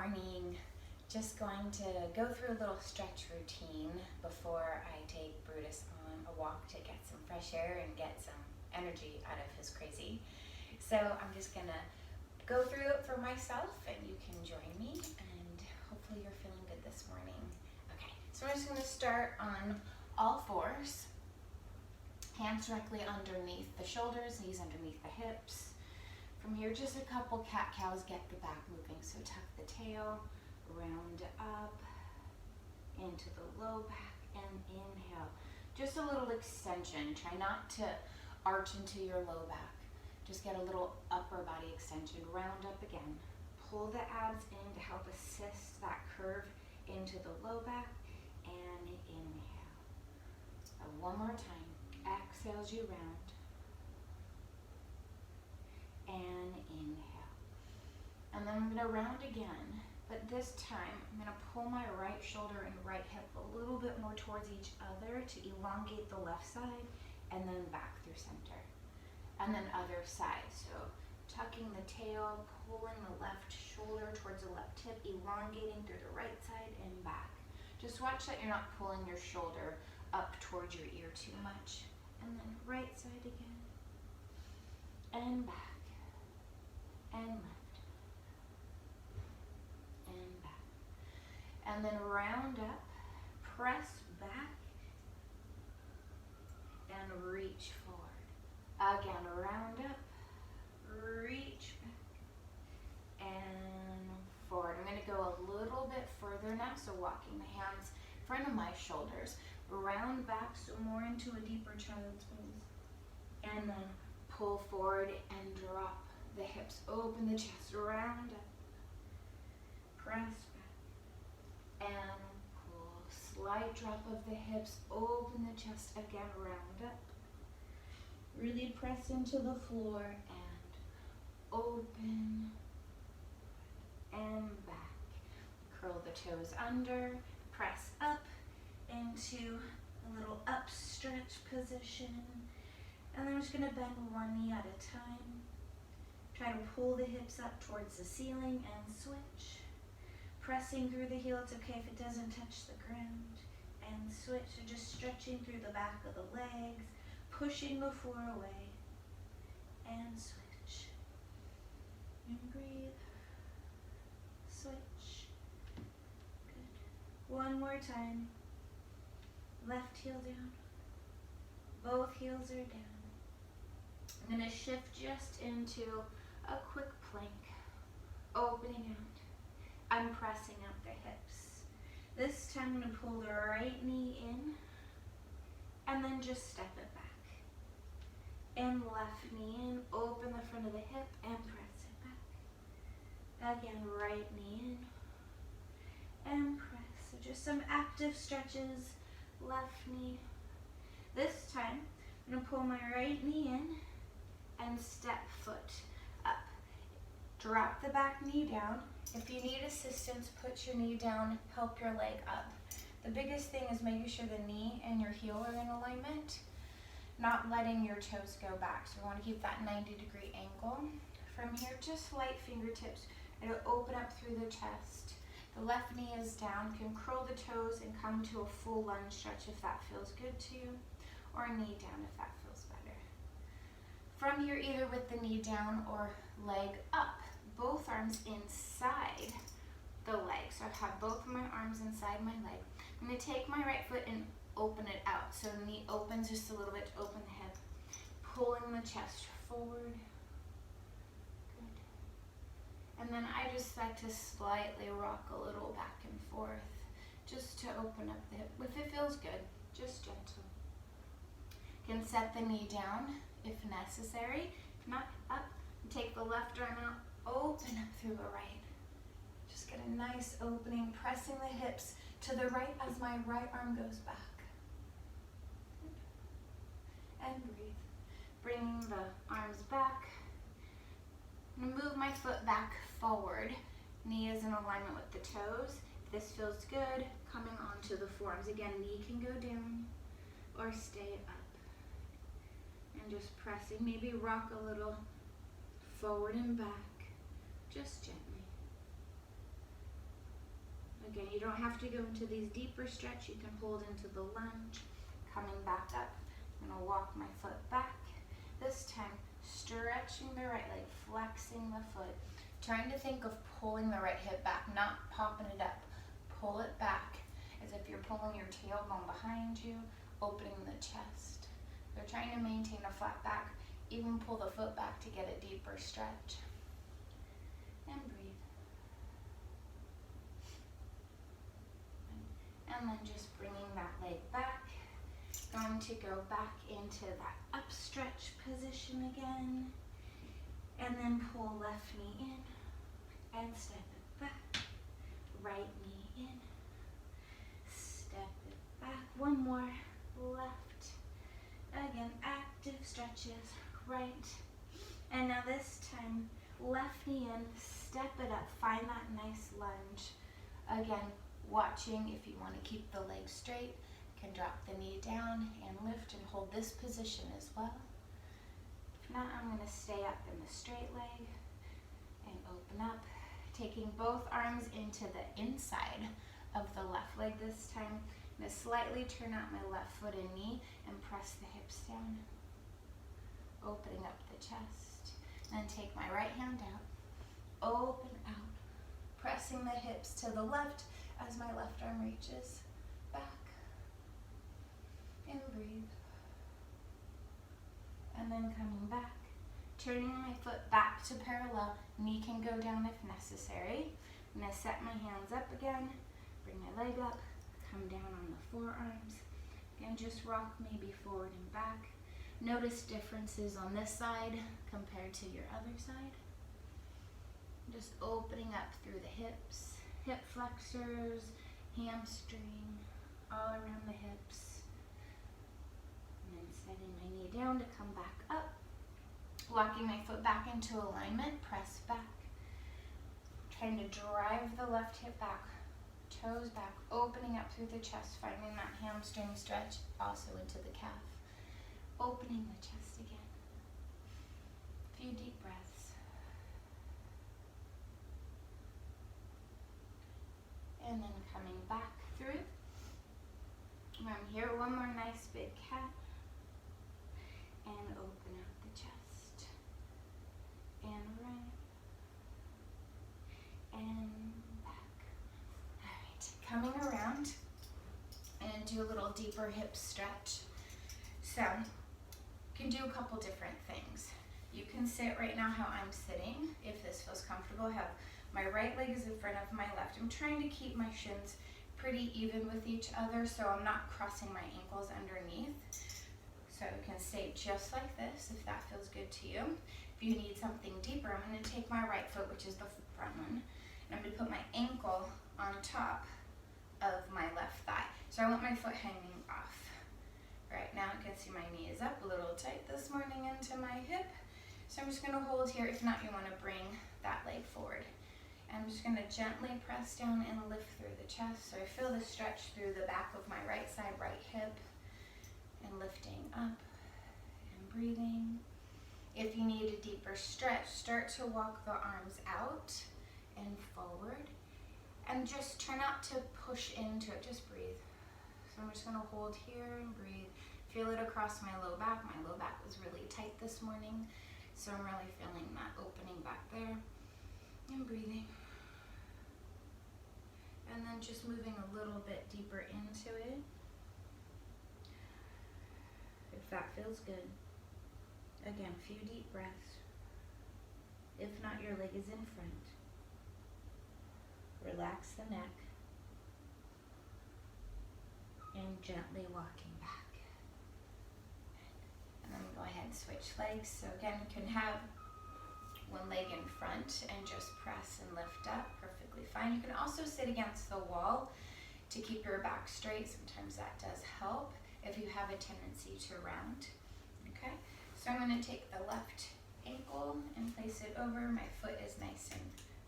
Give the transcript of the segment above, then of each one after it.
morning. Just going to go through a little stretch routine before I take Brutus on a walk to get some fresh air and get some energy out of his crazy. So I'm just gonna go through it for myself and you can join me, and hopefully you're feeling good this morning. Okay, so I'm just gonna start on all fours. Hands directly underneath the shoulders, knees underneath the hips. From here, just a couple cat-cows, get the back moving. So tuck the tail, round up, into the low back, and inhale. Just a little extension. Try not to arch into your low back. Just get a little upper body extension. Round up again. Pull the abs in to help assist that curve into the low back, and inhale. One more time. Exhale as you round, and inhale. And then I'm going to round again, but this time I'm going to pull my right shoulder and right hip a little bit more towards each other to elongate the left side, and then back through center. And then other side. So tucking the tail, pulling the left shoulder towards the left hip, elongating through the right side and back. Just watch that you're not pulling your shoulder up towards your ear too much. And then right side again, and back, and left, and back. And then round up, press back, and reach forward. Again, round up, reach back, and forward. I'm going to go a little bit further now, so walking the hands in front of my shoulders. Round back, so more into a deeper child's pose. And then pull forward and drop the hips. Open the chest, round up. Press back. And pull. Slight drop of the hips. Open the chest again, round up. Really press into the floor and open and back. Curl the toes under. Press up into a little up stretch position, and then I'm just going to bend one knee at a time. Try to pull the hips up towards the ceiling and switch. Pressing through the heel, it's okay if it doesn't touch the ground, and switch. So just stretching through the back of the legs, pushing the floor away, and switch. And breathe. Switch. Good. One more time. Left heel down. Both heels are down. I'm going to shift just into a quick plank. Opening out. I'm pressing out the hips. This time I'm going to pull the right knee in and then just step it back. And left knee in. Open the front of the hip and press it back. Again, right knee in and press. So just some active stretches. Left knee. This time, I'm going to pull my right knee in and step foot up. Drop the back knee down. If you need assistance, put your knee down, help your leg up. The biggest thing is making sure the knee and your heel are in alignment, not letting your toes go back. So we want to keep that 90-degree angle. From here, just light fingertips. It'll open up through the chest. The left knee is down. You can curl the toes and come to a full lunge stretch if that feels good to you, or knee down if that feels better. From here, either with the knee down or leg up, both arms inside the leg. So I have both of my arms inside my leg. I'm going to take my right foot and open it out. So knee opens just a little bit to open the hip, pulling the chest forward. And then I just like to slightly rock a little back and forth just to open up the hip. If it feels good, just gentle. You can set the knee down if necessary. Not up. Take the left arm out, open up through the right. Just get a nice opening, pressing the hips to the right as my right arm goes back. And breathe. Bringing the arms back. I'm going to move my foot back forward. Knee is in alignment with the toes. If this feels good, coming onto the forearms. Again, knee can go down or stay up. And just pressing. Maybe rock a little forward and back, just gently. Again, you don't have to go into these deeper stretch. You can hold into the lunge. Coming back up, I'm gonna walk my foot back. This time, stretching the right leg, flexing the foot. Trying to think of pulling the right hip back, not popping it up. Pull it back as if you're pulling your tailbone behind you, opening the chest. They're trying to maintain a flat back, even pull the foot back to get a deeper stretch. And breathe. And then just bringing that leg back. Going to go back into that up stretch position again. And then pull left knee in and step it back. Right knee in, step it back. One more, left. Again, active stretches, right. And now this time, left knee in, step it up, find that nice lunge. Again, watching if you want to keep the leg straight, can drop the knee down and lift and hold this position as well. If not, I'm going to stay up in the straight leg and open up, taking both arms into the inside of the left leg this time. I'm going to slightly turn out my left foot and knee and press the hips down, opening up the chest. Then take my right hand out, open out, pressing the hips to the left as my left arm reaches back. And breathe. And then coming back, turning my foot back to parallel. Knee can go down if necessary. I'm going to set my hands up again, bring my leg up, come down on the forearms. Again, just rock maybe forward and back. Notice differences on this side compared to your other side. Just opening up through the hips, hip flexors, hamstring, all around the hips. And then setting my knee down to come back up. Walking my foot back into alignment, press back. Trying to drive the left hip back, toes back, opening up through the chest, finding that hamstring stretch, also into the calf. Opening the chest again. A few deep breaths. And then coming back through. From here, one more nice big cat. And open up the chest. And right. And back. Alright, coming around and do a little deeper hip stretch. So, you can do a couple different things. You can sit right now how I'm sitting, if this feels comfortable. Have my right leg is in front of my left. I'm trying to keep my shins pretty even with each other, so I'm not crossing my ankles underneath. So you can stay just like this if that feels good to you. If you need something deeper, I'm going to take my right foot, which is the front one, and I'm going to put my ankle on top of my left thigh. So I want my foot hanging off. Right now you can see my knee is up a little tight this morning into my hip. So I'm just going to hold here. If not, you want to bring that leg forward. And I'm just going to gently press down and lift through the chest. So I feel the stretch through the back of my right side, right hip. And lifting up and breathing. If you need a deeper stretch, start to walk the arms out and forward. And just try not to push into it, just breathe. So I'm just going to hold here and breathe. Feel it across my low back. My low back was really tight this morning, so I'm really feeling that opening back there. And breathing. And then just moving a little bit deeper into it. If that feels good. Again, a few deep breaths. If not, your leg is in front. Relax the neck. And gently walking back. And then go ahead and switch legs. So again, you can have one leg in front and just press and lift up, perfectly fine. You can also sit against the wall to keep your back straight. Sometimes that does help if you have a tendency to round. Okay, so I'm going to take the left ankle and place it over. My foot is nice and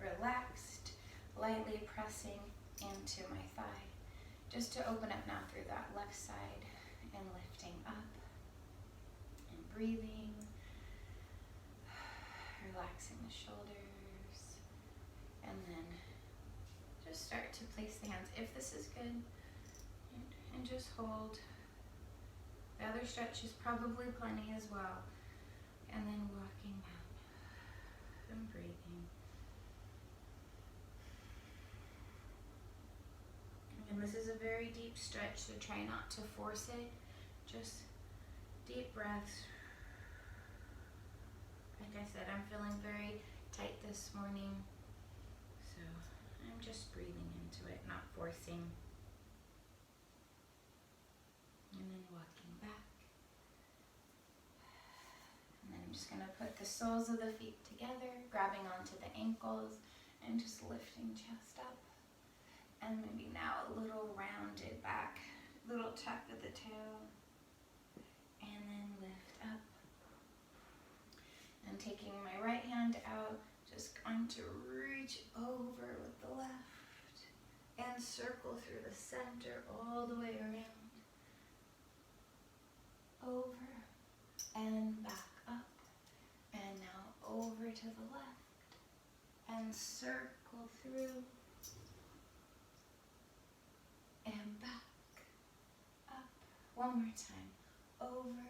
relaxed, lightly pressing into my thigh. Just to open up now through that left side and lifting up and breathing. Relaxing the shoulders, and then just start to place place the hands if this is good. And just hold. The other stretch is probably plenty as well. And then walking down and breathing. And this is a very deep stretch, so try not to force it. Just deep breaths. Like I said, I'm feeling very tight this morning, so I'm just breathing into it, not forcing. And then walking back. And then I'm just going to put the soles of the feet together, grabbing onto the ankles, and just lifting chest up. And maybe now a little rounded back, little tuck of the tail, and then lift up. And taking my right hand out, just going to reach over with the left and circle through the center all the way around. Over and back up. And now over to the left and circle through. And back, up, one more time, over,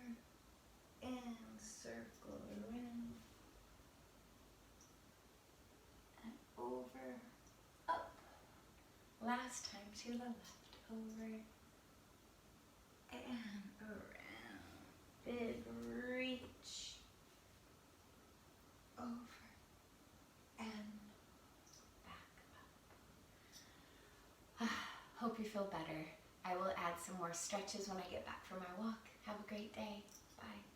and circle around, and over, up, last time to the left, over, and around, big reach, over, and back up. Hope you feel better. I will add some more stretches when I get back from my walk. Have a great day. Bye.